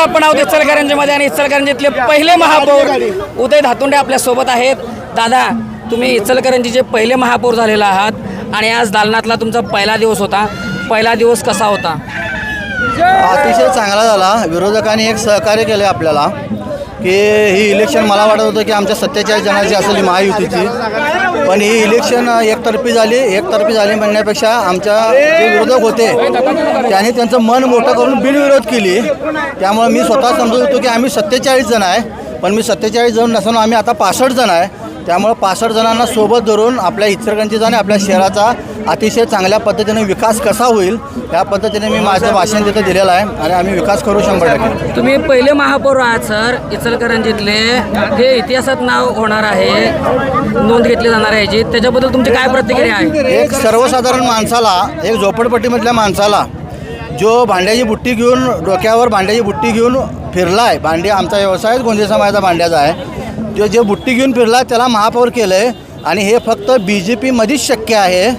आपण आहोत इचलकरंजीमध्ये आणि इचलकरंजीतले पहिले महापौर उदय धातुंडे आपल्या सोबत आहेत. दादा, तुम्ही इचलकरंजीचे पहिले महापौर झालेला आहात आणि आज दालनातला तुमचा पहिला दिवस होता. पहिला दिवस कसा होता? अतिशय चांगला झाला. विरोधकांनी एक सहकार्य केले आपल्याला की ही इलेक्शन मला वाटत होतं की आमच्या 47 जणांची असेल महायुतीची, पण ही इलेक्शन एकतर्फी झाली म्हणण्यापेक्षा आमच्या जे विरोधक होते त्यांनी त्यांचं मन मोठं करून बिनविरोध केली. त्यामुळे मी स्वतः समजत होतो की आम्ही 47 जण आहे, पण मी 47 जण नसून आम्ही आता 65 जण आहे. त्यामुळे 65 जणांना सोबत धरून आपल्या इचलकरंजीचा आणि आपल्या शहराचा अतिशय चांगल्या पद्धतीने विकास कसा होईल या पद्धतीने मी माझं भाषण तिथं दिलेलं आहे आणि आम्ही विकास करू 100%. तुम्ही पहिले महापौर आहात सर इचलकरंजीतले. हे इतिहासात नाव होणार आहे, नोंद घेतली जाणार आहे याची. त्याच्याबद्दल तुमची काय प्रतिक्रिया आहे? एक सर्वसाधारण माणसाला, एक झोपडपट्टीमधल्या माणसाला जो भांड्याची बुट्टी घेऊन डोक्यावर भांड्याची बुट्टी घेऊन फिरला आहे, भांडी आमचा व्यवसाय गोंदिया समाजाचा भांड्याचा आहे, जे बुट्टी घेऊन फिरला त्याला महापौर केलं आहे. आणि हे फक्त BJPमध्येच शक्य आहे.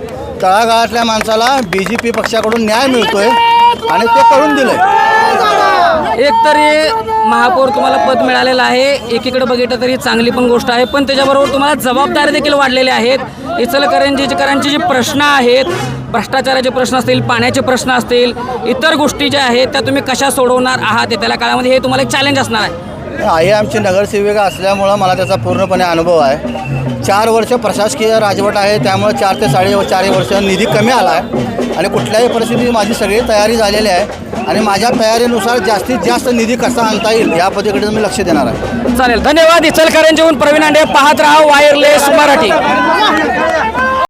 तळागाळातल्या माणसाला BJP पक्षाकडून न्याय मिळतोय आणि ते करून दिलं आहे. एकतरी महापौर तुम्हाला पद मिळालेलं आहे, एकीकडे बघितलं तरी चांगली पण गोष्ट आहे, पण त्याच्याबरोबर तुम्हाला जबाबदारी देखील वाढलेल्या आहेत. इचलकरंजीकरांचे जे प्रश्न आहेत, भ्रष्टाचाराचे प्रश्न असतील, पाण्याचे प्रश्न असतील, इतर गोष्टी ज्या आहेत त्या तुम्ही कशा सोडवणार आहात येत्या काळामध्ये, हे तुम्हाला एक चॅलेंज असणार आहे. आई आमची नगरसेविका असल्यामुळं मला त्याचा पूर्णपणे अनुभव आहे. 4 वर्ष प्रशासकीय राजवट आहे, त्यामुळे 4 ते 4.5 वर्ष निधी कमी आला आहे आणि कुठल्याही परिस्थितीत माझी सगळी तयारी झालेली आहे आणि माझ्या तयारीनुसार जास्तीत जास्त निधी कसा आणता येईल या पद्धतीकडे मी लक्ष देणार आहे. चालेल, धन्यवाद. इचलकरंजीहून प्रवीण आंडे. पाहत राहा वायरलेस मराठी.